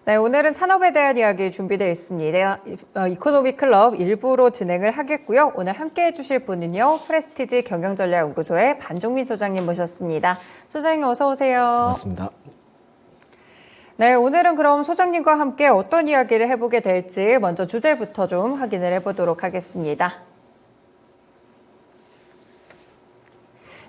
네, 오늘은 산업에 대한 이야기 준비되어 있습니다. 이코노미 클럽 일부로 진행을 하겠고요. 오늘 함께 해주실 분은요. 프레스티지 경영전략연구소의 반종민 소장님 모셨습니다. 소장님 어서 오세요. 반갑습니다. 네, 오늘은 그럼 소장님과 함께 어떤 이야기를 해보게 될지 먼저 주제부터 좀 확인을 해보도록 하겠습니다.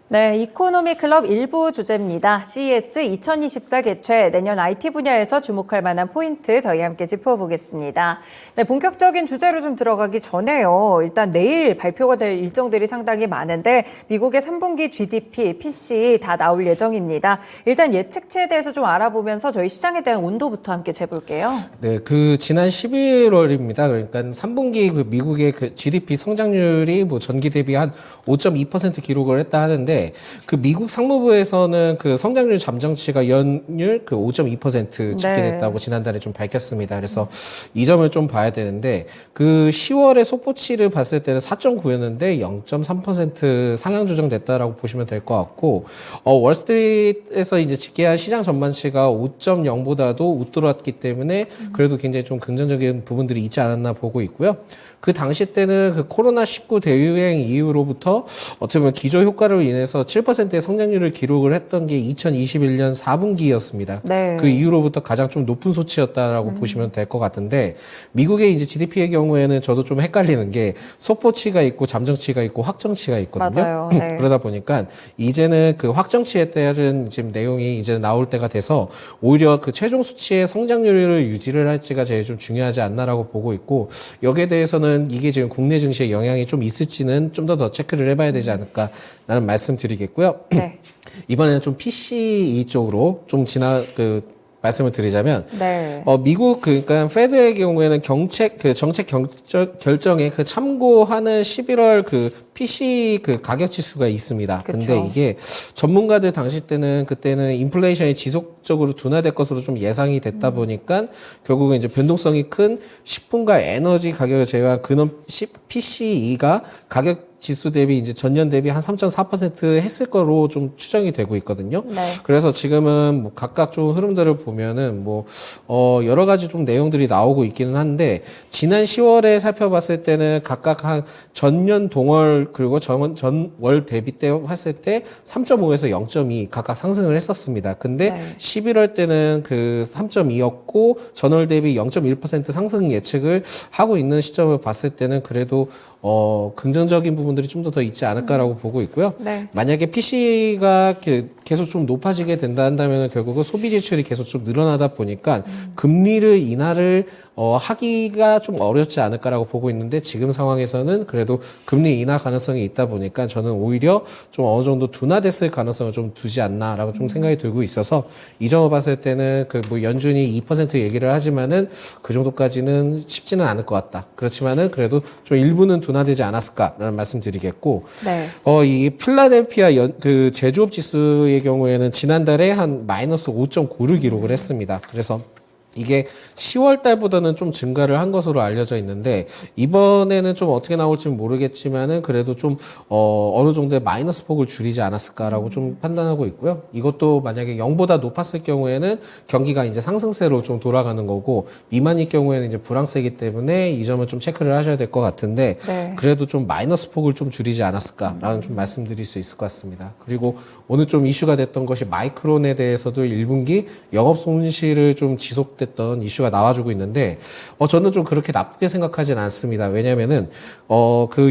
네, 이코노미 클럽 일부 주제입니다. CES 2024 개최 내년 IT 분야에서 주목할 만한 포인트 저희 함께 짚어보겠습니다. 네, 본격적인 주제로 좀 들어가기 전에요. 일단 내일 발표가 될 일정들이 상당히 많은데 미국의 3분기 GDP, PC 다 나올 예정입니다. 일단 예측치에 대해서 좀 알아보면서 저희 시장에 대한 온도부터 함께 재볼게요. 네, 지난 11월입니다. 그러니까 3분기 미국의 GDP 성장률이 전기 대비 한 5.2% 기록을 했다 하는데 미국 상무부에서는 성장률 잠정치가 연율 5.2% 집계됐다고 지난달에 좀 밝혔습니다. 그래서 이 점을 좀 봐야 되는데 10월에 속보치를 봤을 때는 4.9였는데 0.3% 상향 조정됐다라고 보시면 될 것 같고 월스트리트에서 이제 집계한 시장 전반치가 5.0보다도 웃돌았기 때문에 그래도 굉장히 좀 긍정적인 부분들이 있지 않았나 보고 있고요. 그 당시 때는 코로나19 대유행 이후로부터 어떻게 보면 기저 효과로 인해서 7%의 성장률을 기록을 했던 게 2021년 4분기였습니다. 네. 그 이후로부터 가장 좀 높은 수치였다라고 보시면 될 것 같은데 미국의 이제 GDP의 경우에는 저도 좀 헷갈리는 게 속보치가 있고 잠정치가 있고 확정치가 있거든요. 맞아요. 네. 그러다 보니까 이제는 확정치에 따른 지금 내용이 이제 나올 때가 돼서 오히려 최종 수치의 성장률을 유지를 할지가 제일 좀 중요하지 않나라고 보고 있고 여기에 대해서는 이게 지금 국내 증시에 영향이 좀 있을지는 좀 더 체크를 해봐야 되지 않을까라는 말씀드리겠고요. 네. 이번에는 좀 PC 쪽으로 좀 말씀을 드리자면, 네. 미국, 그러니까, 페드의 경우에는 정책 결정에 참고하는 11월 PC 가격 지수가 있습니다. 그쵸. 근데 이게 전문가들 당시 그때는 인플레이션이 지속적으로 둔화될 것으로 좀 예상이 됐다 보니까 결국은 이제 변동성이 큰 식품과 에너지 가격을 제외한 근원 PCE가 가격 지수 대비 이제 전년 대비 한 3.4% 했을 거로 좀 추정이 되고 있거든요. 네. 그래서 지금은 각각 좀 흐름들을 보면은 여러 가지 좀 내용들이 나오고 있기는 한데 지난 10월에 살펴봤을 때는 각각 한 전년 동월 그리고 전월 대비 때 했을 때 3.5에서 0.2 각각 상승을 했었습니다. 근데 네. 11월 때는 3.2였고 전월 대비 0.1% 상승 예측을 하고 있는 시점을 봤을 때는 그래도 긍정적인 부분들이 좀 더 있지 않을까라고 보고 있고요. 네. 만약에 PC가 계속 좀 높아지게 된다 한다면 결국은 소비 지출이 계속 좀 늘어나다 보니까 금리를 인하를 하기가 좀 어렵지 않을까라고 보고 있는데 지금 상황에서는 그래도 금리 인하 가능성이 있다 보니까 저는 오히려 좀 어느 정도 둔화됐을 가능성을 좀 두지 않나라고 좀 생각이 들고 있어서 이 점을 봤을 때는 연준이 2% 얘기를 하지만은 그 정도까지는 쉽지는 않을 것 같다. 그렇지만은 그래도 좀 일부는 둔화되지 않았을까라는 말씀드리겠고, 네. 이 필라델피아 제조업 지수의 경우에는 지난달에 한 마이너스 5.9를 기록을 했습니다. 그래서 이게 10월 달보다는 좀 증가를 한 것으로 알려져 있는데 이번에는 좀 어떻게 나올지는 모르겠지만은 그래도 좀 어느 정도의 마이너스 폭을 줄이지 않았을까라고 좀 판단하고 있고요. 이것도 만약에 0보다 높았을 경우에는 경기가 이제 상승세로 좀 돌아가는 거고 미만일 경우에는 이제 불황세이기 때문에 이 점을 좀 체크를 하셔야 될 것 같은데 네. 그래도 좀 마이너스 폭을 좀 줄이지 않았을까라는 좀 말씀드릴 수 있을 것 같습니다. 그리고 오늘 좀 이슈가 됐던 것이 마이크론에 대해서도 1분기 영업 손실을 좀 지속됐던 이슈가 나와주고 있는데 저는 좀 그렇게 나쁘게 생각하진 않습니다. 왜냐면은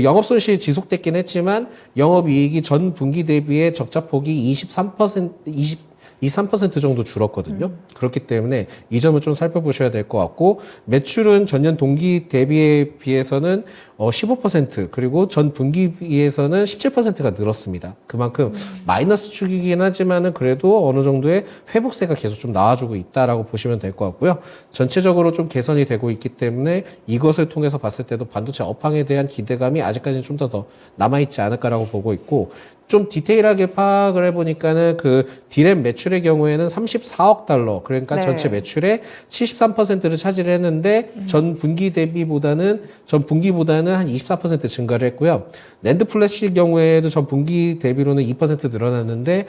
영업 손실이 지속됐긴 했지만 영업 이익이 전 분기 대비의 적자폭이 23% 정도 줄었거든요. 그렇기 때문에 이 점을 좀 살펴보셔야 될 것 같고 매출은 전년 동기 대비에 비해서는 15% 그리고 전 분기비에서는 17%가 늘었습니다. 그만큼 마이너스 축이긴 하지만은 그래도 어느 정도의 회복세가 계속 좀 나와주고 있다라고 보시면 될 것 같고요. 전체적으로 좀 개선이 되고 있기 때문에 이것을 통해서 봤을 때도 반도체 업황에 대한 기대감이 아직까지는 좀 더 남아있지 않을까라고 보고 있고 좀 디테일하게 파악을 해보니까는 그 디램 매출의 경우에는 34억 달러, 그러니까 네. 전체 매출의 73%를 차지를 했는데 전 분기보다는 한 24% 증가를 했고요. 낸드 플래시 경우에도 전 분기 대비로는 2% 늘어났는데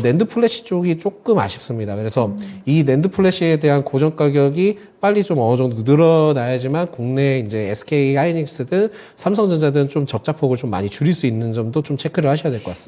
낸드 플래시 쪽이 조금 아쉽습니다. 그래서 이 낸드 플래시에 대한 고정 가격이 빨리 좀 어느 정도 늘어나야지만 국내 이제 SK 하이닉스든 삼성전자든 좀 적자폭을 좀 많이 줄일 수 있는 점도 좀 체크를 하셔야 될 것 같습니다.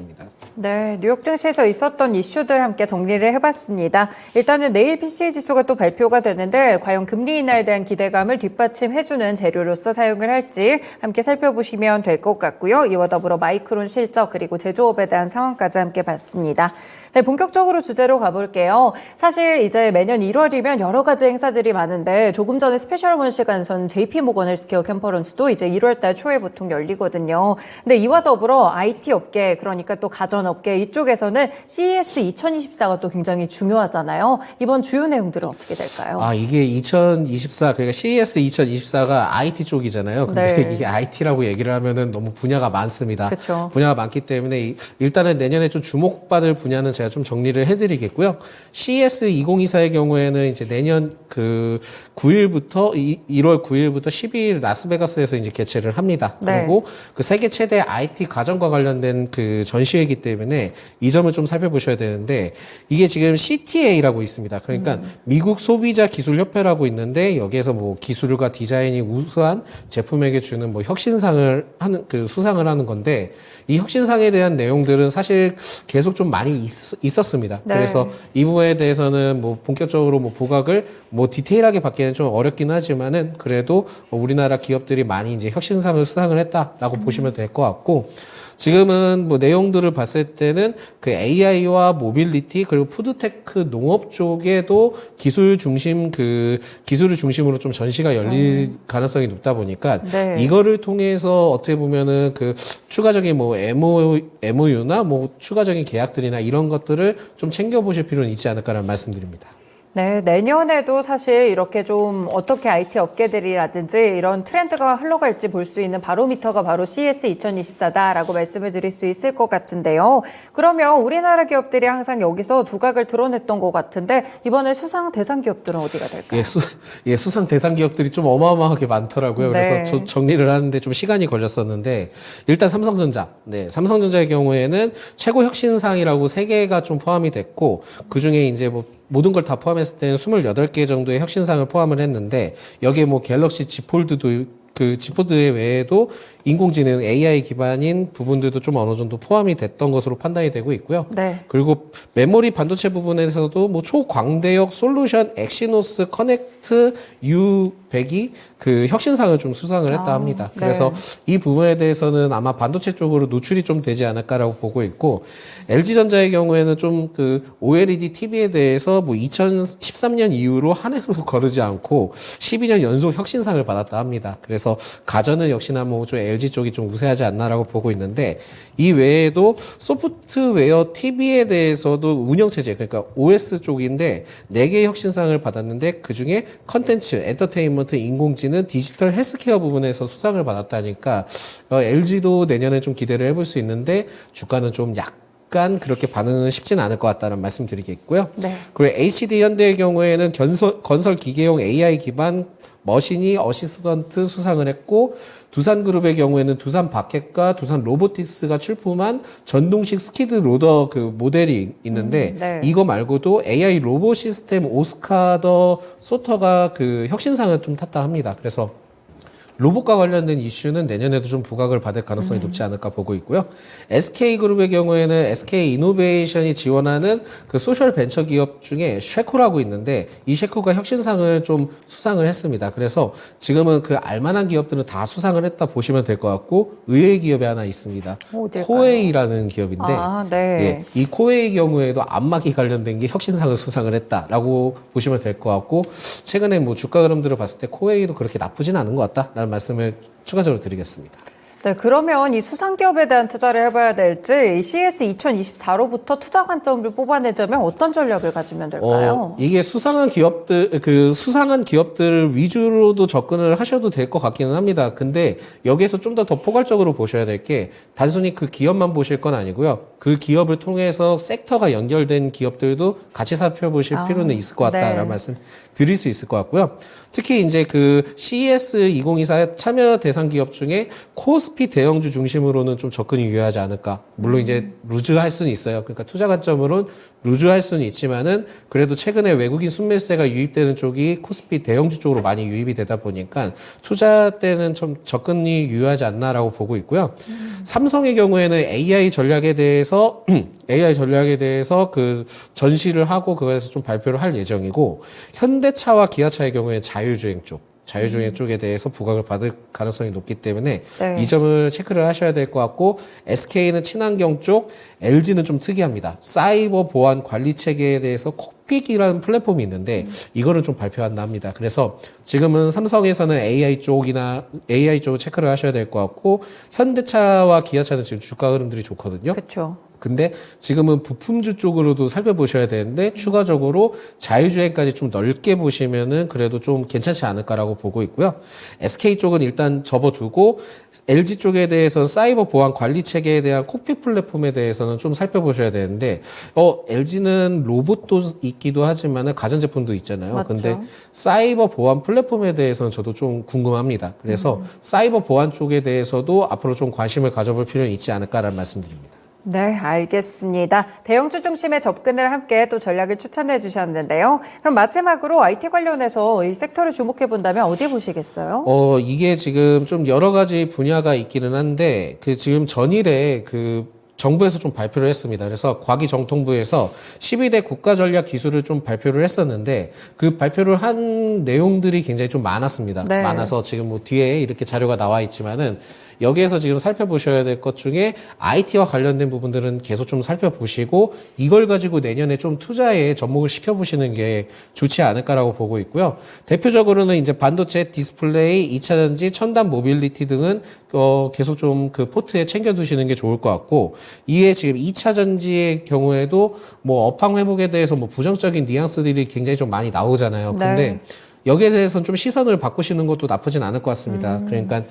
네, 뉴욕 증시에서 있었던 이슈들 함께 정리를 해봤습니다. 일단은 내일 PCE 지수가 또 발표가 되는데 과연 금리 인하에 대한 기대감을 뒷받침해주는 재료로서 사용을 할지 함께 살펴보시면 될 것 같고요. 이와 더불어 마이크론 실적 그리고 제조업에 대한 상황까지 함께 봤습니다. 네, 본격적으로 주제로 가볼게요. 사실 이제 매년 1월이면 여러 가지 행사들이 많은데 조금 전에 스페셜 원시간선 JP모건 헬스케어 컨퍼런스도 이제 1월 달 초에 보통 열리거든요. 근데 이와 더불어 IT 업계, 그러니까 또 가전업계 이쪽에서는 CES 2024가 또 굉장히 중요하잖아요. 이번 주요 내용들은 어떻게 될까요? 이게 2024, 그러니까 CES 2024가 IT 쪽이잖아요. 근데 네. 이게 IT라고 얘기를 하면은 너무 분야가 많습니다. 그쵸. 분야가 많기 때문에 일단은 내년에 좀 주목받을 분야는 제가 좀 정리를 해드리겠고요. CES 2024의 경우에는 이제 내년 그 9일부터 1월 9일부터 12일 라스베가스에서 이제 개최를 합니다. 네. 그리고 그 세계 최대 IT 가전과 관련된 그 전시회이기 때문에 이 점을 좀 살펴보셔야 되는데 이게 지금 CTA라고 있습니다. 그러니까 미국 소비자 기술 협회라고 있는데 여기에서 뭐 기술과 디자인이 우수한 제품에게 주는 뭐 혁신상을 하는 그 수상을 하는 건데 이 혁신상에 대한 내용들은 사실 계속 좀 많이 있었습니다. 네. 그래서 이 부분에 대해서는 뭐 본격적으로 뭐 부각을 뭐 디테일하게 받기는 좀 어렵긴 하지만은 그래도 우리나라 기업들이 많이 이제 혁신상을 수상을 했다라고 보시면 될 것 같고 지금은 뭐 내용들을 봤을 때는 그 AI와 모빌리티 그리고 푸드테크 농업 쪽에도 기술을 중심으로 좀 전시가 열릴 가능성이 높다 보니까 네. 이거를 통해서 어떻게 보면은 그 추가적인 뭐 MOU나 뭐 추가적인 계약들이나 이런 것들을 좀 챙겨보실 필요는 있지 않을까라는 말씀드립니다. 네, 내년에도 사실 이렇게 좀 어떻게 IT 업계들이라든지 이런 트렌드가 흘러갈지 볼 수 있는 바로미터가 바로 CES 2024다라고 말씀을 드릴 수 있을 것 같은데요. 그러면 우리나라 기업들이 항상 여기서 두각을 드러냈던 것 같은데 이번에 수상 대상 기업들은 어디가 될까요? 수상 대상 기업들이 좀 어마어마하게 많더라고요. 네. 그래서 저 정리를 하는데 좀 시간이 걸렸었는데 일단 삼성전자. 네, 삼성전자의 경우에는 최고 혁신상이라고 3개가 좀 포함이 됐고 그중에 이제 뭐 모든 걸 다 포함했을 때는 28개 정도의 혁신상을 포함을 했는데 여기에 뭐 갤럭시 Z 폴드도 그 지포드 외에도 인공지능 AI 기반인 부분들도 좀 어느 정도 포함이 됐던 것으로 판단이 되고 있고요. 네. 그리고 메모리 반도체 부분에서도 뭐 초광대역 솔루션 엑시노스 커넥트 U100이 그 혁신상을 좀 수상을 했다 합니다. 네. 그래서 이 부분에 대해서는 아마 반도체 쪽으로 노출이 좀 되지 않을까라고 보고 있고 LG전자의 경우에는 좀 그 OLED TV에 대해서 뭐 2013년 이후로 한 해도 거르지 않고 12년 연속 혁신상을 받았다 합니다. 그래서 가전은 역시나 뭐 좀 LG 쪽이 좀 우세하지 않나라고 보고 있는데 이 외에도 소프트웨어 TV에 대해서도 운영체제 그러니까 OS 쪽인데 4개의 혁신상을 받았는데 그중에 컨텐츠, 엔터테인먼트, 인공지능, 디지털 헬스케어 부분에서 수상을 받았다니까 LG도 내년에 좀 기대를 해볼 수 있는데 주가는 좀 약간 그렇게 반응은 쉽지는 않을 것 같다는 말씀 드리겠고요. 네. 그리고 HD 현대의 경우에는 건설 기계용 AI 기반 머신이 어시스턴트 수상을 했고 두산그룹의 경우에는 두산 바켓과 두산 로보틱스가 출품한 전동식 스키드 로더 그 모델이 있는데 네. 이거 말고도 AI 로봇 시스템 오스카더 소터가 그 혁신상을 좀 탔다 합니다. 그래서 로봇과 관련된 이슈는 내년에도 좀 부각을 받을 가능성이 높지 않을까 보고 있고요. SK그룹의 경우에는 SK이노베이션이 지원하는 그 소셜 벤처 기업 중에 쉐코라고 있는데 이 쉐코가 혁신상을 좀 수상을 했습니다. 그래서 지금은 그 알만한 기업들은 다 수상을 했다 보시면 될 것 같고 의외의 기업이 하나 있습니다. 어딜까요? 코웨이라는 기업인데 네. 예, 이 코웨이 경우에도 안마기 관련된 게 혁신상을 수상을 했다라고 보시면 될 것 같고 최근에 뭐 주가 흐름들을 봤을 때 코웨이도 그렇게 나쁘진 않은 것 같다라는 말씀을 추가적으로 드리겠습니다. 네, 그러면 이 수상기업에 대한 투자를 해봐야 될지 이 CS 2024로부터 투자 관점을 뽑아내자면 어떤 전략을 가지면 될까요? 이게 수상한 기업들 위주로도 접근을 하셔도 될 것 같기는 합니다. 근데 여기에서 좀 더 포괄적으로 보셔야 될 게 단순히 그 기업만 보실 건 아니고요. 그 기업을 통해서 섹터가 연결된 기업들도 같이 살펴보실 필요는 있을 것 같다라는 네. 말씀 드릴 수 있을 것 같고요. 특히 이제 그 CES 2024 참여 대상 기업 중에 코스피 대형주 중심으로는 좀 접근이 유효하지 않을까. 물론 이제 루즈할 수는 있어요. 그러니까 투자 관점으로는 루즈할 수는 있지만은 그래도 최근에 외국인 순매수세가 유입되는 쪽이 코스피 대형주 쪽으로 많이 유입이 되다 보니까 투자 때는 좀 접근이 유효하지 않나라고 보고 있고요. 삼성의 경우에는 AI 전략에 대해서 그 전시를 하고 그거에서 좀 발표를 할 예정이고 현대차와 기아차의 경우에 자율주행 쪽에 대해서 부각을 받을 가능성이 높기 때문에 네. 이 점을 체크를 하셔야 될 것 같고 SK는 친환경 쪽, LG는 좀 특이합니다. 사이버 보안 관리 체계에 대해서 콕픽이라는 플랫폼이 있는데 이거는 좀 발표한다 합니다. 그래서 지금은 삼성에서는 AI 쪽을 체크를 하셔야 될 것 같고 현대차와 기아차는 지금 주가 흐름들이 좋거든요. 그렇죠. 근데 지금은 부품주 쪽으로도 살펴보셔야 되는데 추가적으로 자율주행까지 좀 넓게 보시면은 그래도 좀 괜찮지 않을까라고 보고 있고요. SK 쪽은 일단 접어두고 LG 쪽에 대해서는 사이버 보안 관리 체계에 대한 콕핏 플랫폼에 대해서는 좀 살펴보셔야 되는데 LG는 로봇도 있기도 하지만은 가전제품도 있잖아요. 맞죠. 근데 사이버 보안 플랫폼에 대해서는 저도 좀 궁금합니다. 그래서 사이버 보안 쪽에 대해서도 앞으로 좀 관심을 가져볼 필요는 있지 않을까라는 말씀드립니다. 네, 알겠습니다. 대형주 중심의 접근을 함께 또 전략을 추천해 주셨는데요. 그럼 마지막으로 IT 관련해서 이 섹터를 주목해 본다면 어디 보시겠어요? 이게 지금 좀 여러 가지 분야가 있기는 한데, 지금 전일에 정부에서 좀 발표를 했습니다. 그래서 과기정통부에서 12대 국가전략 기술을 좀 발표를 했었는데, 그 발표를 한 내용들이 굉장히 좀 많았습니다. 네. 많아서 지금 뭐 뒤에 이렇게 자료가 나와 있지만은, 여기에서 지금 살펴보셔야 될 것 중에 IT와 관련된 부분들은 계속 좀 살펴보시고 이걸 가지고 내년에 좀 투자에 접목을 시켜보시는 게 좋지 않을까라고 보고 있고요. 대표적으로는 이제 반도체, 디스플레이, 2차 전지, 첨단 모빌리티 등은 계속 좀 그 포트에 챙겨두시는 게 좋을 것 같고 이에 지금 2차 전지의 경우에도 뭐 업황 회복에 대해서 뭐 부정적인 뉘앙스들이 굉장히 좀 많이 나오잖아요. 근데 네. 여기에 대해서는 좀 시선을 바꾸시는 것도 나쁘진 않을 것 같습니다. 그러니까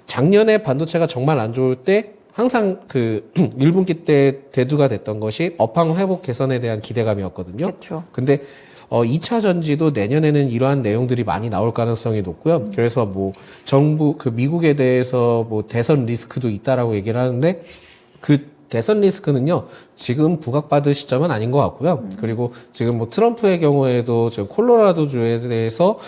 작년에 반도체가 정말 안 좋을 때 항상 1분기 때 대두가 됐던 것이 업황 회복 개선에 대한 기대감이었거든요. 그렇죠. 근데 2차 전지도 내년에는 이러한 내용들이 많이 나올 가능성이 높고요. 그래서 뭐 정부 미국에 대해서 뭐 대선 리스크도 있다라고 얘기를 하는데 대선 리스크는요, 지금 부각받을 시점은 아닌 것 같고요. 그리고 지금 뭐 트럼프의 경우에도 지금 콜로라도주에 대해서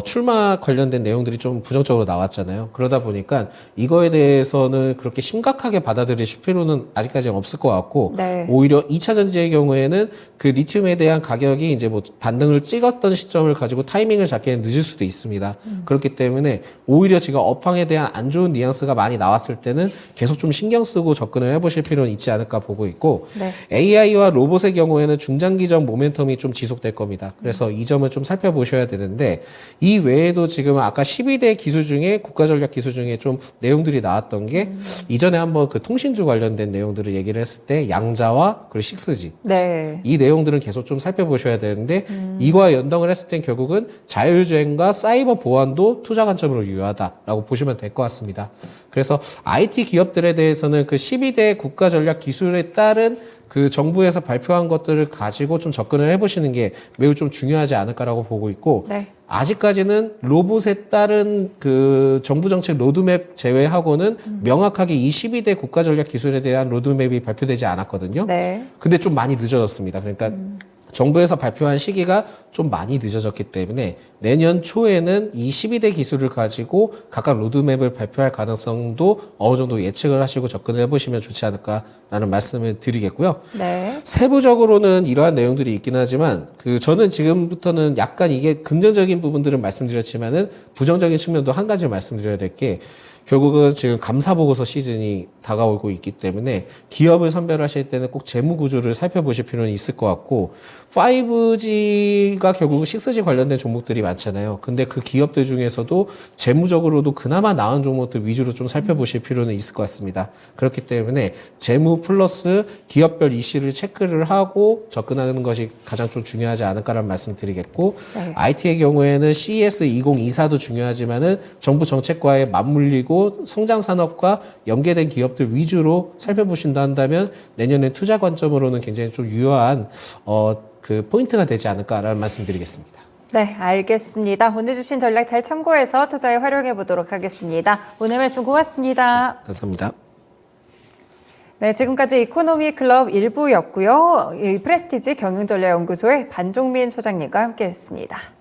출마 관련된 내용들이 좀 부정적으로 나왔잖아요. 그러다 보니까 이거에 대해서는 그렇게 심각하게 받아들이실 필요는 아직까지는 없을 것 같고, 네. 오히려 2차 전지의 경우에는 그 리튬에 대한 가격이 이제 뭐 반등을 찍었던 시점을 가지고 타이밍을 잡기에는 늦을 수도 있습니다. 그렇기 때문에 오히려 지금 업황에 대한 안 좋은 뉘앙스가 많이 나왔을 때는 계속 좀 신경 쓰고 접근을 해보실 필요는 있지 않을까 보고 있고 네. AI와 로봇의 경우에는 중장기적 모멘텀이 좀 지속될 겁니다. 그래서 이 점을 좀 살펴보셔야 되는데 이 외에도 지금 아까 12대 기술 중에 국가전략 기술 중에 좀 내용들이 나왔던 게 이전에 한번 그 통신주 관련된 내용들을 얘기를 했을 때 양자와 그리고 식스지 네. 이 내용들은 계속 좀 살펴보셔야 되는데 이거와 연동을 했을 땐 결국은 자율주행과 사이버 보안도 투자 관점으로 유효하다라고 보시면 될 것 같습니다. 그래서 IT 기업들에 대해서는 그 12대 국가전략 기술에 따른 그 정부에서 발표한 것들을 가지고 좀 접근을 해보시는 게 매우 좀 중요하지 않을까라고 보고 있고 네. 아직까지는 로봇에 따른 그 정부 정책 로드맵 제외하고는 명확하게 이 12대 국가전략 기술에 대한 로드맵이 발표되지 않았거든요. 네. 근데 좀 많이 늦어졌습니다. 그러니까 정부에서 발표한 시기가 좀 많이 늦어졌기 때문에 내년 초에는 이 12대 기술을 가지고 각각 로드맵을 발표할 가능성도 어느 정도 예측을 하시고 접근을 해보시면 좋지 않을까라는 말씀을 드리겠고요. 네. 세부적으로는 이러한 내용들이 있긴 하지만 저는 지금부터는 약간 이게 긍정적인 부분들은 말씀드렸지만은 부정적인 측면도 한 가지 말씀드려야 될 게 결국은 지금 감사보고서 시즌이 다가오고 있기 때문에 기업을 선별하실 때는 꼭 재무 구조를 살펴보실 필요는 있을 것 같고 5G가 결국 6G 관련된 종목들이 많잖아요. 근데 그 기업들 중에서도 재무적으로도 그나마 나은 종목들 위주로 좀 살펴보실 필요는 있을 것 같습니다. 그렇기 때문에 재무 플러스 기업별 이슈를 체크를 하고 접근하는 것이 가장 좀 중요하지 않을까라는 말씀 드리겠고 네. IT의 경우에는 CES 2024도 중요하지만은 정부 정책과에 맞물리고 성장 산업과 연계된 기업들 위주로 살펴보신다 한다면 내년에 투자 관점으로는 굉장히 좀 유효한 그 포인트가 되지 않을까라는 말씀드리겠습니다. 네, 알겠습니다. 오늘 주신 전략 잘 참고해서 투자에 활용해 보도록 하겠습니다. 오늘 말씀 고맙습니다. 감사합니다. 네, 지금까지 이코노미 클럽 1부였고요. 프레스티지 경영전략연구소의 반종민 소장님과 함께했습니다.